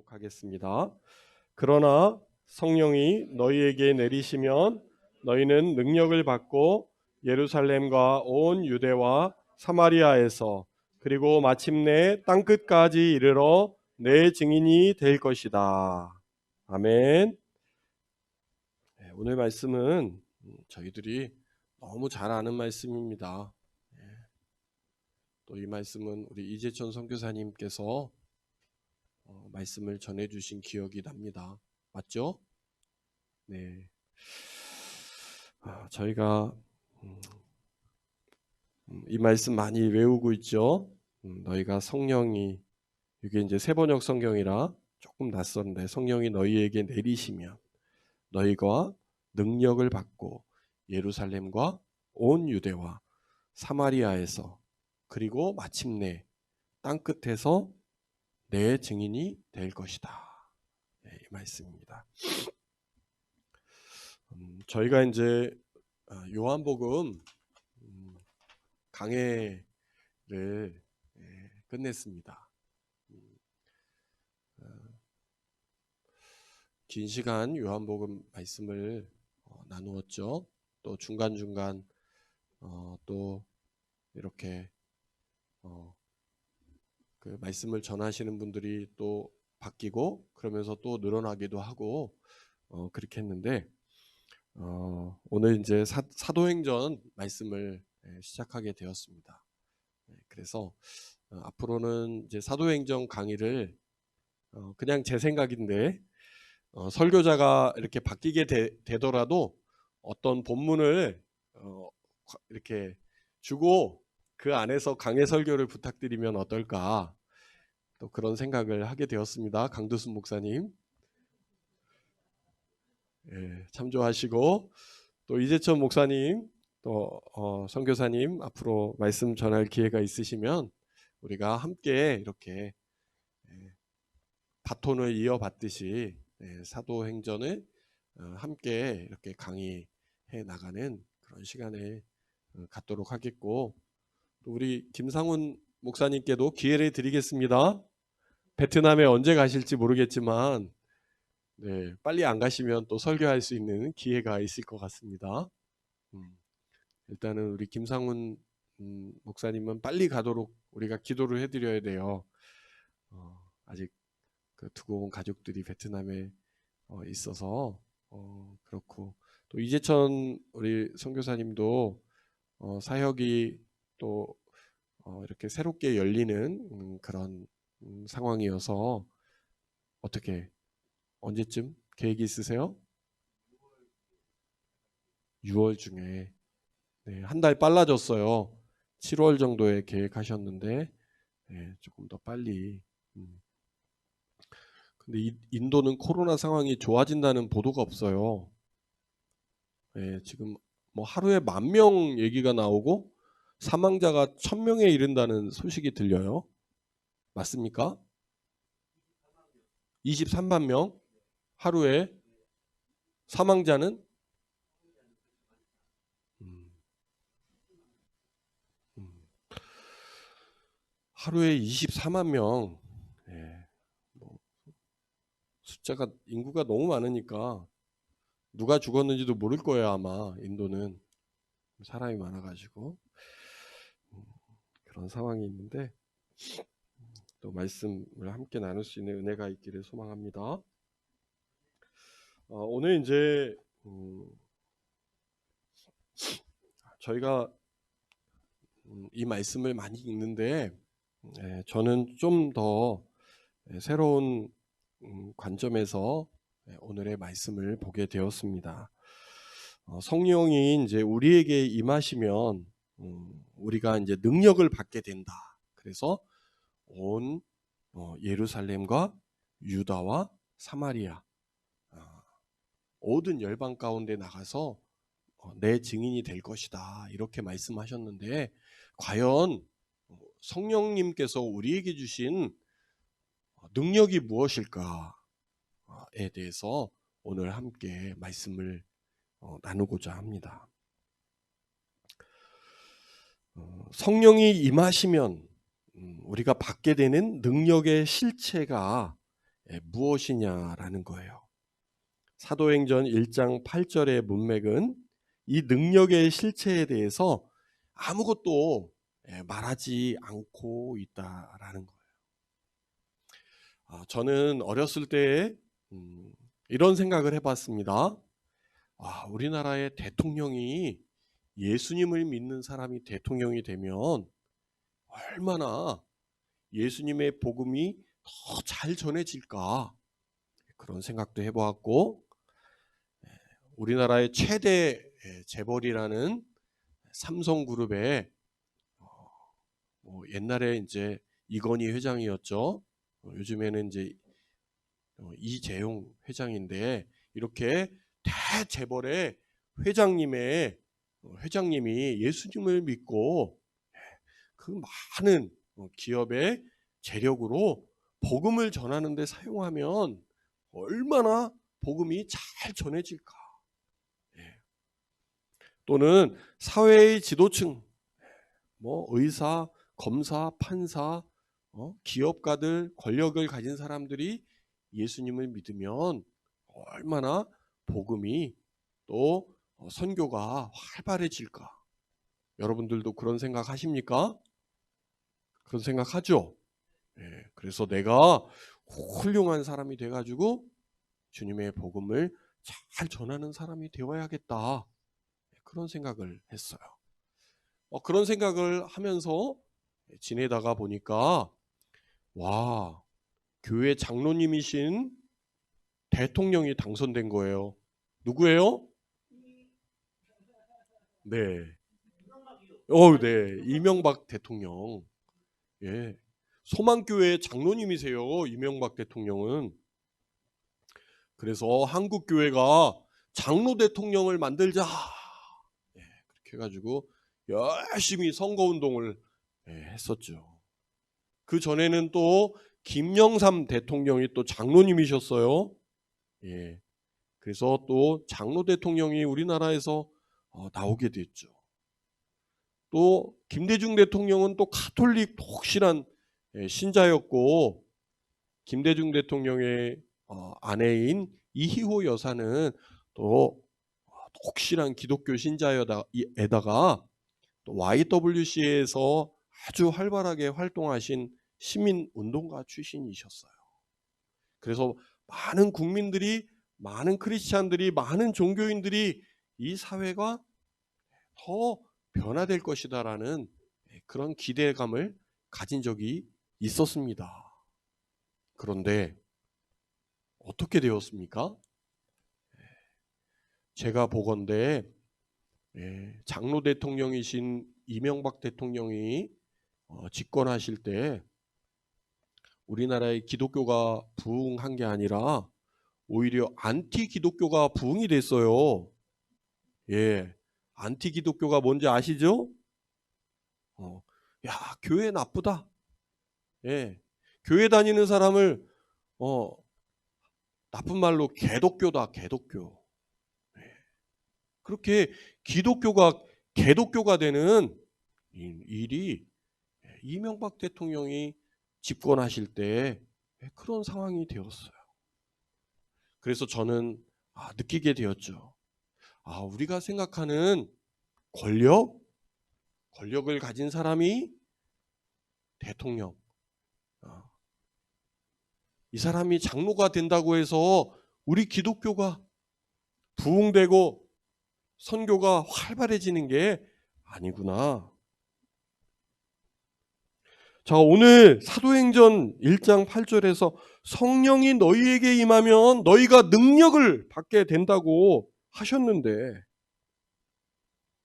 하겠습니다. 그러나 성령이 너희에게 내리시면 너희는 능력을 받고 예루살렘과 온 유대와 사마리아에서 그리고 마침내 땅끝까지 이르러 내 증인이 될 것이다. 아멘. 오늘 말씀은 저희들이 너무 잘 아는 말씀입니다. 또 이 말씀은 우리 이재천 선교사님께서 말씀을 전해주신 기억이 납니다. 맞죠? 네. 저희가 이 말씀 많이 외우고 있죠. 너희가 성령이, 이게 이제 세번역 성경이라 조금 낯선데, 성령이 너희에게 내리시면 너희가 능력을 받고 예루살렘과 온 유대와 사마리아에서 그리고 마침내 땅끝에서 내 증인이 될 것이다. 네, 이 말씀입니다. 저희가 이제 요한복음 강해를 끝냈습니다. 긴 시간 요한복음 말씀을 나누었죠. 또 중간중간 또 이렇게 그 말씀을 전하시는 분들이 또 바뀌고 그러면서 또 늘어나기도 하고 그렇게 했는데 오늘 이제 사도행전 말씀을 시작하게 되었습니다. 그래서 앞으로는 이제 사도행전 강의를 그냥 제 생각인데 설교자가 이렇게 바뀌게 되더라도 어떤 본문을 이렇게 주고 그 안에서 강해 설교를 부탁드리면 어떨까, 또 그런 생각을 하게 되었습니다. 강두순 목사님 참조하시고, 또 이재천 목사님, 또 선교사님 앞으로 말씀 전할 기회가 있으시면 우리가 함께 이렇게 바톤을 이어받듯이 사도행전을 함께 이렇게 강의해 나가는 그런 시간을 갖도록 하겠고, 또 우리 김상훈 목사님께도 기회를 드리겠습니다. 베트남에 언제 가실지 모르겠지만 빨리 안 가시면 또 설교할 수 있는 기회가 있을 것 같습니다. 일단은 우리 김상훈 목사님은 빨리 가도록 우리가 기도를 해드려야 돼요. 아직 그 두고 온 가족들이 베트남에 있어서 그렇고, 또 이재천 우리 선교사님도 사역이 또 이렇게 새롭게 열리는 그런 상황이어서 어떻게 언제쯤 계획이 있으세요? 6월 중에. 한 달 빨라졌어요. 7월 정도에 계획하셨는데 조금 더 빨리. 근데 인도는 코로나 상황이 좋아진다는 보도가 없어요. 지금 뭐 하루에 10,000명 얘기가 나오고 사망자가 1,000명에 이른다는 소식이 들려요. 맞습니까? 23만 명 하루에. 사망자는 하루에 24만 명. 숫자가, 인구가 너무 많으니까 누가 죽었는지도 모를 거예요. 아마 인도는 사람이 많아가지고 그런 상황이 있는데, 또 말씀을 함께 나눌 수 있는 은혜가 있기를 소망합니다. 오늘 이제 저희가 이 말씀을 많이 읽는데 저는 좀 더 새로운 관점에서 오늘의 말씀을 보게 되었습니다. 성령이 이제 우리에게 임하시면 우리가 이제 능력을 받게 된다. 그래서 온 예루살렘과 유다와 사마리아 모든 열방 가운데 나가서 내 증인이 될 것이다. 이렇게 말씀하셨는데, 과연 성령님께서 우리에게 주신 능력이 무엇일까에 대해서 오늘 함께 말씀을 나누고자 합니다. 성령이 임하시면 우리가 받게 되는 능력의 실체가 무엇이냐라는 거예요. 사도행전 1장 8절의 문맥은 이 능력의 실체에 대해서 아무것도 말하지 않고 있다라는 거예요. 저는 어렸을 때 이런 생각을 해봤습니다. 우리나라의 대통령이 예수님을 믿는 사람이 대통령이 되면 얼마나 예수님의 복음이 더 잘 전해질까, 그런 생각도 해보았고, 우리나라의 최대 재벌이라는 삼성그룹의 옛날에 이제 이건희 회장이었죠. 요즘에는 이제 이재용 회장인데, 이렇게 대재벌의 회장님이 예수님을 믿고 그 많은 기업의 재력으로 복음을 전하는 데 사용하면 얼마나 복음이 잘 전해질까. 또는 사회의 지도층, 의사, 검사, 판사, 기업가들, 권력을 가진 사람들이 예수님을 믿으면 얼마나 복음이 또 선교가 활발해질까. 여러분들도 그런 생각 하십니까? 그런 생각 하죠? 그래서 내가 훌륭한 사람이 돼가지고 주님의 복음을 잘 전하는 사람이 되어야겠다, 그런 생각을 했어요. 그런 생각을 하면서 지내다가 보니까 교회 장로님이신 대통령이 당선된 거예요. 누구예요? 네. 네. 이명박 대통령. 예. 소망교회 장로님이세요, 이명박 대통령은. 그래서 한국교회가 장로 대통령을 만들자, 그렇게 해가지고 열심히 선거운동을 했었죠. 그 전에는 또 김영삼 대통령이 또 장로님이셨어요. 그래서 또 장로 대통령이 우리나라에서 나오게 됐죠. 또 김대중 대통령은 또 가톨릭 독실한 신자였고, 김대중 대통령의 아내인 이희호 여사는 또 독실한 기독교 신자에다가 또 YWCA에서 아주 활발하게 활동하신 시민운동가 출신이셨어요. 그래서 많은 국민들이, 많은 크리스찬들이, 많은 종교인들이 이 사회가 더 변화될 것이다라는 그런 기대감을 가진 적이 있었습니다. 그런데 어떻게 되었습니까? 제가 보건대 장로 대통령이신 이명박 대통령이 집권하실 때 우리나라의 기독교가 부흥한 게 아니라 오히려 안티 기독교가 부흥이 됐어요. 안티 기독교가 뭔지 아시죠? 교회 나쁘다. 교회 다니는 사람을 나쁜 말로 개독교다, 개독교. 그렇게 기독교가 개독교가 되는 일이 이명박 대통령이 집권하실 때 그런 상황이 되었어요. 그래서 저는 느끼게 되었죠. 우리가 생각하는 권력을 가진 사람이 대통령, 이 사람이 장로가 된다고 해서 우리 기독교가 부흥되고 선교가 활발해지는 게 아니구나. 자, 오늘 사도행전 1장 8절에서 성령이 너희에게 임하면 너희가 능력을 받게 된다고 하셨는데,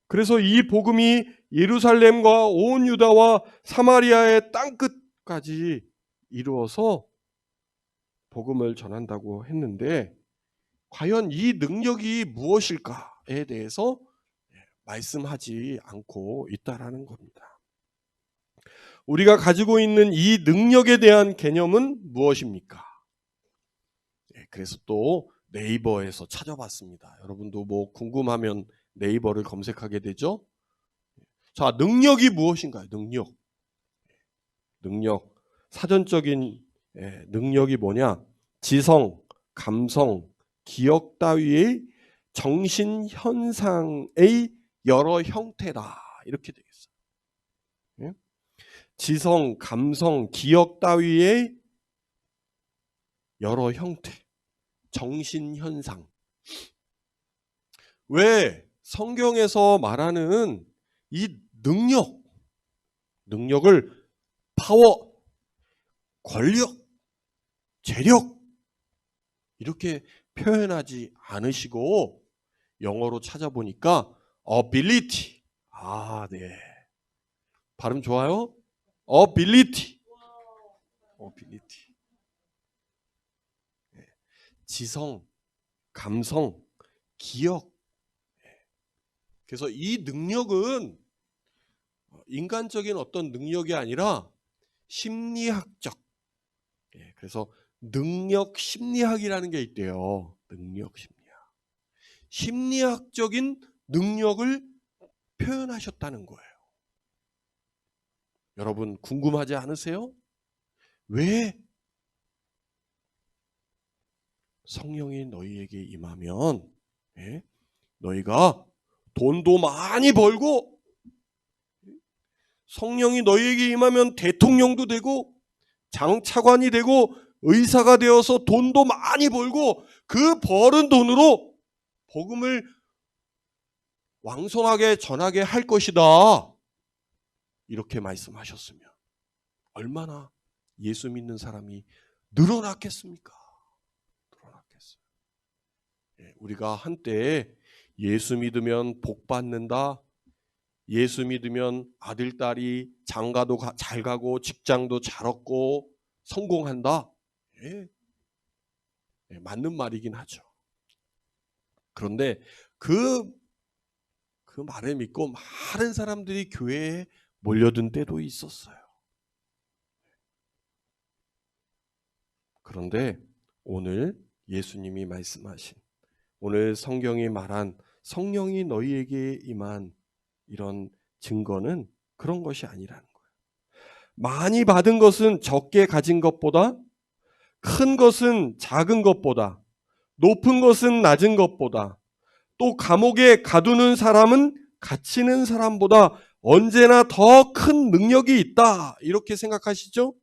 그래서 이 복음이 예루살렘과 온 유다와 사마리아의 땅끝까지 이루어서 복음을 전한다고 했는데, 과연 이 능력이 무엇일까에 대해서 말씀하지 않고 있다라는 겁니다. 우리가 가지고 있는 이 능력에 대한 개념은 무엇입니까? 그래서 또 네이버에서 찾아봤습니다. 여러분도 궁금하면 네이버를 검색하게 되죠. 자, 능력이 무엇인가요? 능력. 사전적인 능력이 뭐냐? 지성, 감성, 기억 따위의 정신 현상의 여러 형태다. 이렇게 되겠어요. 예? 지성, 감성, 기억 따위의 여러 형태, 정신 현상. 왜 성경에서 말하는 이 능력을 파워, 권력, 재력 이렇게 표현하지 않으시고 영어로 찾아보니까 ability. 네. 발음 좋아요? ability. 지성, 감성, 기억. 그래서 이 능력은 인간적인 어떤 능력이 아니라 심리학적. 그래서 능력 심리학이라는 게 있대요. 능력 심리학. 심리학적인 능력을 표현하셨다는 거예요. 여러분 궁금하지 않으세요? 왜 성령이 너희에게 임하면 너희가 돈도 많이 벌고 성령이 너희에게 임하면 대통령도 되고 장차관이 되고 의사가 되어서 돈도 많이 벌고 그 벌은 돈으로 복음을 왕성하게 전하게 할 것이다. 이렇게 말씀하셨으면 얼마나 예수 믿는 사람이 늘어났겠습니까? 우리가 한때 예수 믿으면 복 받는다. 예수 믿으면 아들, 딸이 장가도 잘 가고 직장도 잘 얻고 성공한다. 맞는 말이긴 하죠. 그런데 그 말을 믿고 많은 사람들이 교회에 몰려든 때도 있었어요. 그런데 오늘 예수님이 말씀하신, 오늘 성경이 말한 성령이 너희에게 임한 이런 증거는 그런 것이 아니라는 거예요. 많이 받은 것은 적게 가진 것보다, 큰 것은 작은 것보다, 높은 것은 낮은 것보다, 또 감옥에 가두는 사람은 갇히는 사람보다 언제나 더 큰 능력이 있다. 이렇게 생각하시죠?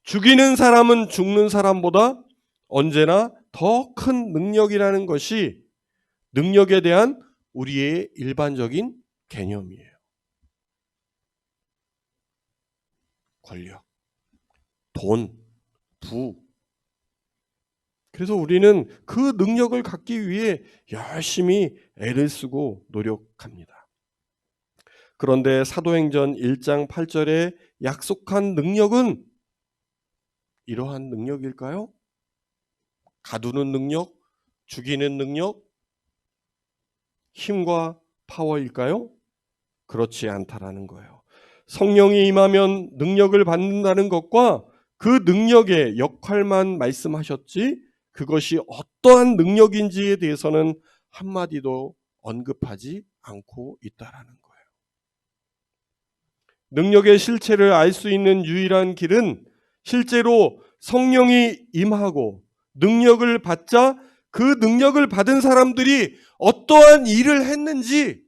죽이는 사람은 죽는 사람보다 언제나 더 큰 능력이라는 것이 능력에 대한 우리의 일반적인 개념이에요. 권력, 돈, 부. 그래서 우리는 그 능력을 갖기 위해 열심히 애를 쓰고 노력합니다. 그런데 사도행전 1장 8절에 약속한 능력은 이러한 능력일까요? 가두는 능력, 죽이는 능력, 힘과 파워일까요? 그렇지 않다라는 거예요. 성령이 임하면 능력을 받는다는 것과 그 능력의 역할만 말씀하셨지 그것이 어떠한 능력인지에 대해서는 한마디도 언급하지 않고 있다라는 거예요. 능력의 실체를 알 수 있는 유일한 길은 실제로 성령이 임하고 능력을 받자 그 능력을 받은 사람들이 어떠한 일을 했는지,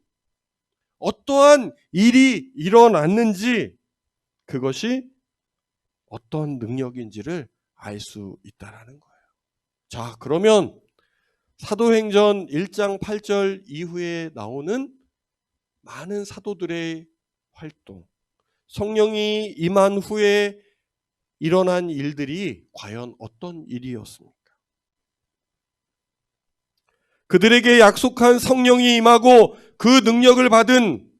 어떠한 일이 일어났는지, 그것이 어떤 능력인지를 알 수 있다라는 거예요. 자, 그러면 사도행전 1장 8절 이후에 나오는 많은 사도들의 활동, 성령이 임한 후에 일어난 일들이 과연 어떤 일이었습니까? 그들에게 약속한 성령이 임하고 그 능력을 받은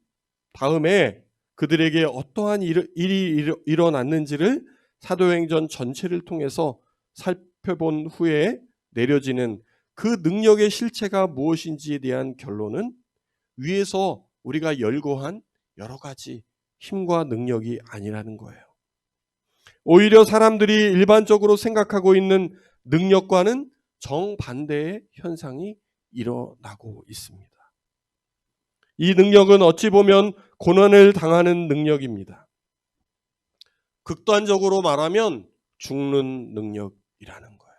다음에 그들에게 어떠한 일이 일어났는지를 사도행전 전체를 통해서 살펴본 후에 내려지는 그 능력의 실체가 무엇인지에 대한 결론은 위에서 우리가 열거한 여러 가지 힘과 능력이 아니라는 거예요. 오히려 사람들이 일반적으로 생각하고 있는 능력과는 정반대의 현상이 일어나고 있습니다. 이 능력은 어찌 보면 고난을 당하는 능력입니다. 극단적으로 말하면 죽는 능력이라는 거예요.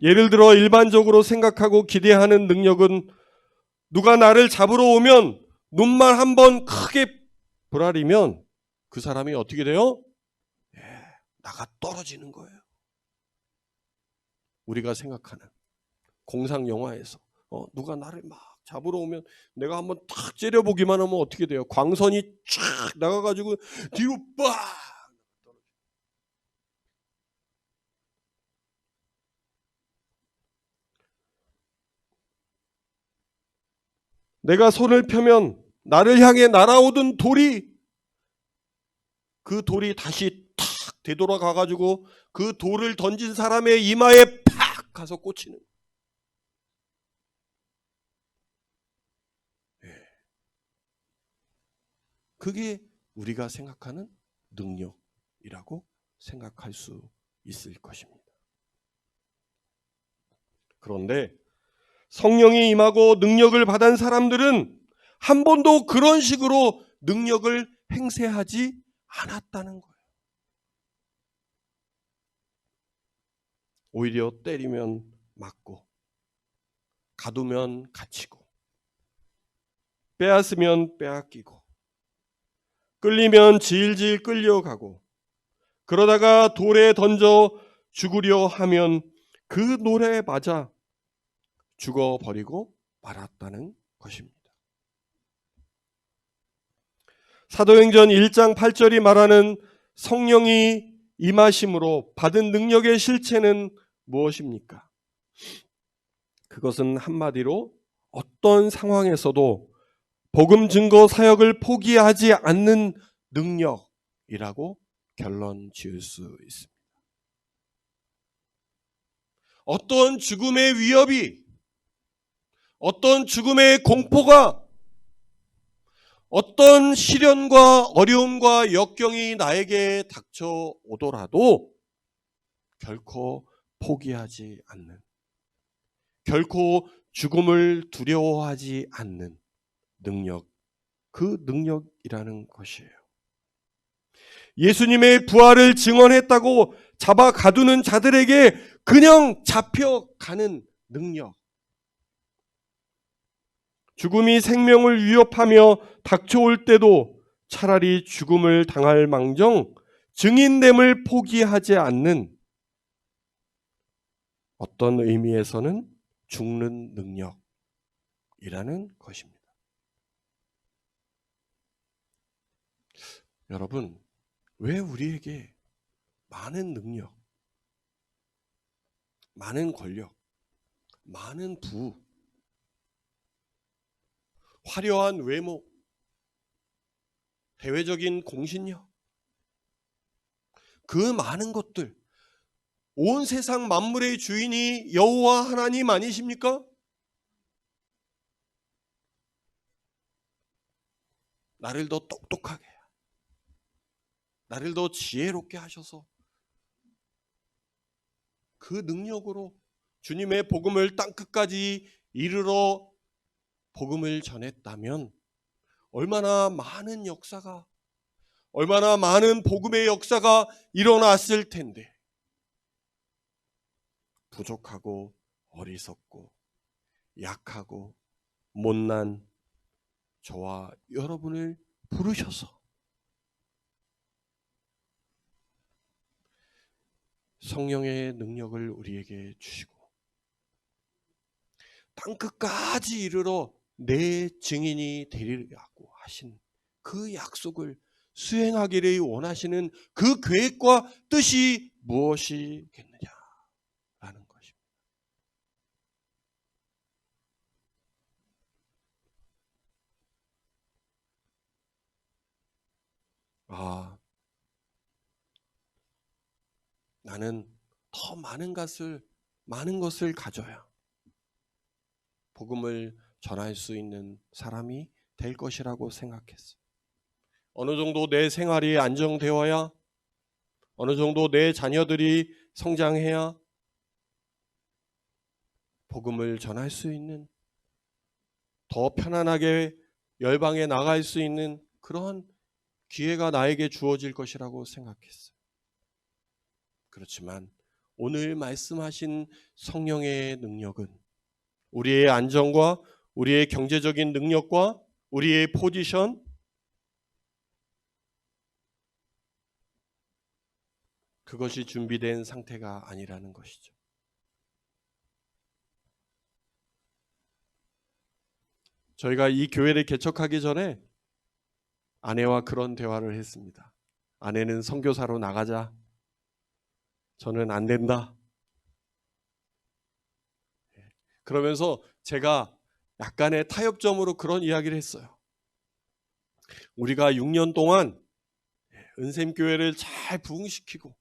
예를 들어 일반적으로 생각하고 기대하는 능력은 누가 나를 잡으러 오면 눈만 한번 크게 부라리면 그 사람이 어떻게 돼요? 나가 떨어지는 거예요. 우리가 생각하는 공상 영화에서 누가 나를 막 잡으러 오면 내가 한번 탁 째려보기만 하면 어떻게 돼요? 광선이 쫙 나가가지고 뒤로 빡! 내가 손을 펴면 나를 향해 날아오던 그 돌이 다시 탁 되돌아가가지고 그 돌을 던진 사람의 이마에 팍 가서 꽂히는. 그게 우리가 생각하는 능력이라고 생각할 수 있을 것입니다. 그런데 성령이 임하고 능력을 받은 사람들은 한 번도 그런 식으로 능력을 행세하지 않았다는 거예요. 오히려 때리면 맞고, 가두면 갇히고, 빼앗으면 빼앗기고, 끌리면 질질 끌려가고, 그러다가 돌에 던져 죽으려 하면 그 노래에 맞아 죽어버리고 말았다는 것입니다. 사도행전 1장 8절이 말하는 성령이 임하심으로 받은 능력의 실체는 무엇입니까? 그것은 한마디로 어떤 상황에서도 복음 증거 사역을 포기하지 않는 능력이라고 결론 지을 수 있습니다. 어떤 죽음의 위협이, 어떤 죽음의 공포가, 어떤 시련과 어려움과 역경이 나에게 닥쳐오더라도 결코 포기하지 않는, 결코 죽음을 두려워하지 않는 능력, 그 능력이라는 것이에요. 예수님의 부활을 증언했다고 잡아 가두는 자들에게 그냥 잡혀가는 능력, 죽음이 생명을 위협하며 닥쳐올 때도 차라리 죽음을 당할 망정 증인됨을 포기하지 않는, 어떤 의미에서는 죽는 능력이라는 것입니다. 여러분, 왜 우리에게 많은 능력, 많은 권력, 많은 부, 화려한 외모, 대외적인 공신력, 그 많은 것들, 온 세상 만물의 주인이 여호와 하나님 아니십니까? 나를 더 똑똑하게, 나를 더 지혜롭게 하셔서 그 능력으로 주님의 복음을 땅끝까지 이르러 복음을 전했다면 얼마나 많은 역사가, 얼마나 많은 복음의 역사가 일어났을 텐데, 부족하고 어리석고 약하고 못난 저와 여러분을 부르셔서 성령의 능력을 우리에게 주시고 땅끝까지 이르러 내 증인이 되리라고 하신 그 약속을 수행하기를 원하시는 그 계획과 뜻이 무엇이겠느냐라는 것입니다. 나는 더 많은 것을 가져야 복음을 전할 수 있는 사람이 될 것이라고 생각했어요. 어느 정도 내 생활이 안정되어야, 어느 정도 내 자녀들이 성장해야 복음을 전할 수 있는, 더 편안하게 열방에 나갈 수 있는 그런 기회가 나에게 주어질 것이라고 생각했어요. 그렇지만 오늘 말씀하신 성령의 능력은 우리의 안정과 우리의 경제적인 능력과 우리의 포지션, 그것이 준비된 상태가 아니라는 것이죠. 저희가 이 교회를 개척하기 전에 아내와 그런 대화를 했습니다. 아내는 선교사로 나가자. 저는 안 된다. 그러면서 제가 약간의 타협점으로 그런 이야기를 했어요. 우리가 6년 동안 은샘교회를 잘 부흥시키고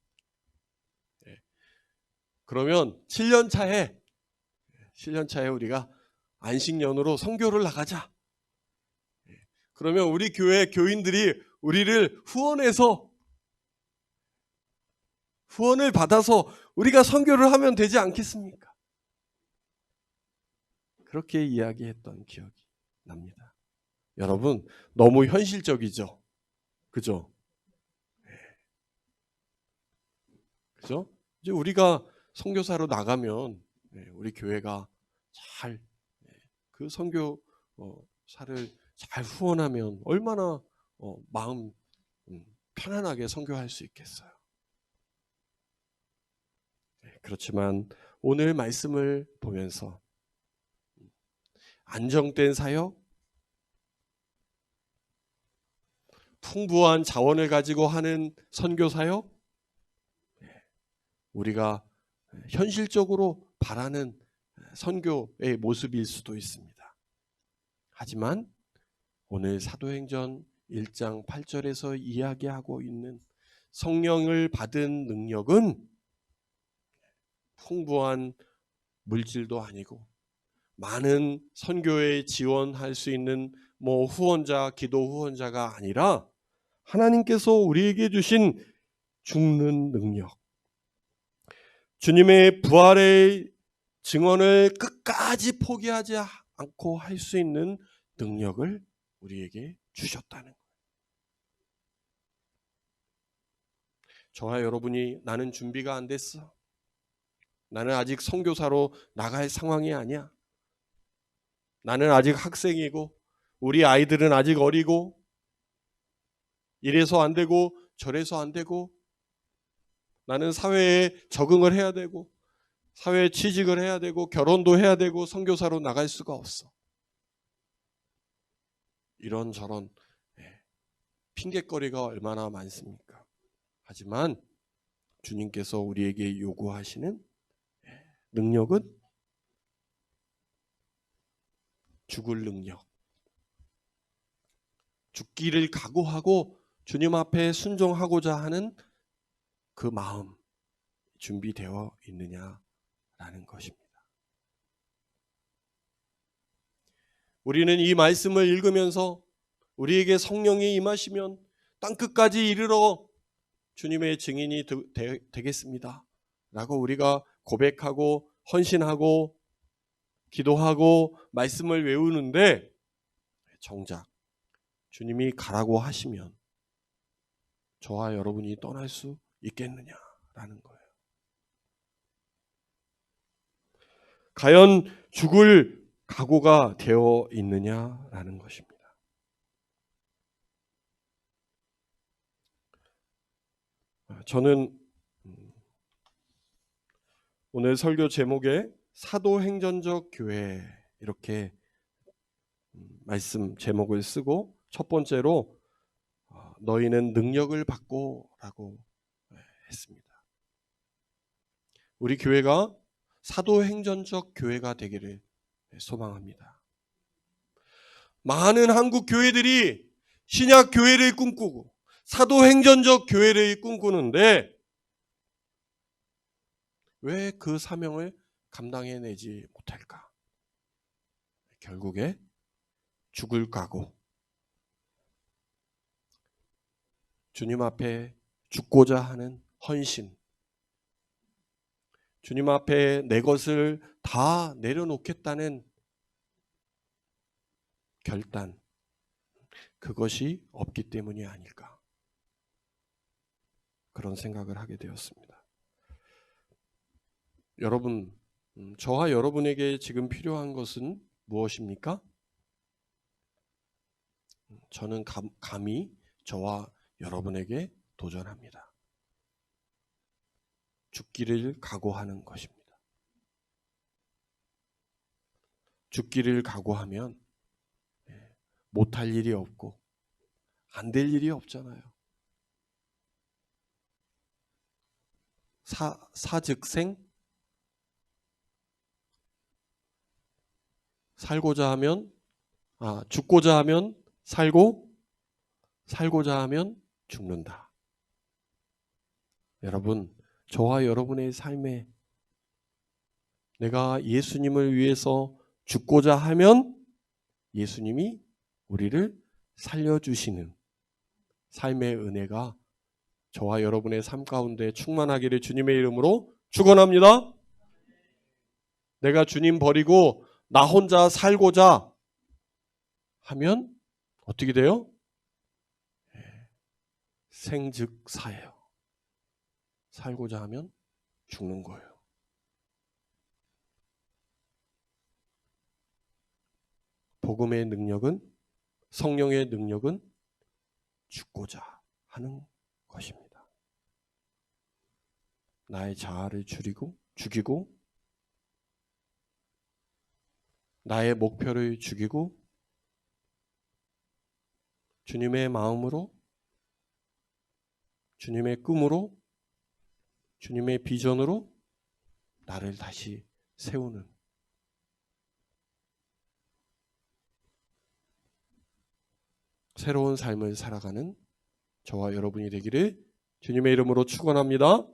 그러면 7년 차에 우리가 안식년으로 선교를 나가자. 그러면 우리 교회 교인들이 우리를 후원을 받아서 우리가 선교를 하면 되지 않겠습니까? 그렇게 이야기했던 기억이 납니다. 여러분, 너무 현실적이죠? 그죠? 그죠? 이제 우리가 선교사로 나가면 우리 교회가 잘 그 선교사를 잘 후원하면 얼마나 마음 편안하게 선교할 수 있겠어요. 그렇지만 오늘 말씀을 보면서 안정된 사역, 풍부한 자원을 가지고 하는 선교 사역, 우리가 현실적으로 바라는 선교의 모습일 수도 있습니다. 하지만 오늘 사도행전 1장 8절에서 이야기하고 있는 성령을 받은 능력은 풍부한 물질도 아니고 많은 선교에 지원할 수 있는 후원자, 기도 후원자가 아니라 하나님께서 우리에게 주신 죽는 능력, 주님의 부활의 증언을 끝까지 포기하지 않고 할 수 있는 능력을 우리에게 주셨다는 거예요. 저와 여러분이 나는 준비가 안 됐어. 나는 아직 선교사로 나갈 상황이 아니야. 나는 아직 학생이고 우리 아이들은 아직 어리고 이래서 안 되고 저래서 안 되고 나는 사회에 적응을 해야 되고 사회에 취직을 해야 되고 결혼도 해야 되고 선교사로 나갈 수가 없어. 이런저런 핑곗거리가 얼마나 많습니까? 하지만 주님께서 우리에게 요구하시는 능력은 죽을 능력. 죽기를 각오하고 주님 앞에 순종하고자 하는 그 마음 준비되어 있느냐라는 것입니다. 우리는 이 말씀을 읽으면서 우리에게 성령이 임하시면 땅끝까지 이르러 주님의 증인이 되겠습니다 라고 우리가 고백하고 헌신하고 기도하고 말씀을 외우는데 정작 주님이 가라고 하시면 저와 여러분이 떠날 수 있겠느냐라는 거예요. 과연 죽을 각오가 되어 있느냐라는 것입니다. 저는 오늘 설교 제목에 사도행전적 교회 이렇게 말씀 제목을 쓰고 첫 번째로 너희는 능력을 받고 라고 했습니다. 우리 교회가 사도행전적 교회가 되기를 소망합니다. 많은 한국 교회들이 신약 교회를 꿈꾸고 사도행전적 교회를 꿈꾸는데 왜 그 사명을 감당해내지 못할까? 결국에 죽을 각오, 주님 앞에 죽고자 하는 헌신, 주님 앞에 내 것을 다 내려놓겠다는 결단, 그것이 없기 때문이 아닐까. 그런 생각을 하게 되었습니다. 여러분, 저와 여러분에게 지금 필요한 것은 무엇입니까? 저는 감히 저와 여러분에게 도전합니다. 죽기를 각오하는 것입니다. 죽기를 각오하면 못할 일이 없고 안 될 일이 없잖아요. 사즉생, 살고자 하면 죽고자 하면 살고 살고자 하면 죽는다. 여러분, 저와 여러분의 삶에 내가 예수님을 위해서 죽고자 하면 예수님이 우리를 살려주시는 삶의 은혜가 저와 여러분의 삶 가운데 충만하기를 주님의 이름으로 축원합니다. 내가 주님 버리고 나 혼자 살고자 하면 어떻게 돼요? 생즉사예요. 살고자 하면 죽는 거예요. 복음의 능력은, 성령의 능력은 죽고자 하는 것입니다. 나의 자아를 죽이고 나의 목표를 죽이고 주님의 마음으로, 주님의 꿈으로, 주님의 비전으로 나를 다시 세우는 새로운 삶을 살아가는 저와 여러분이 되기를 주님의 이름으로 축원합니다.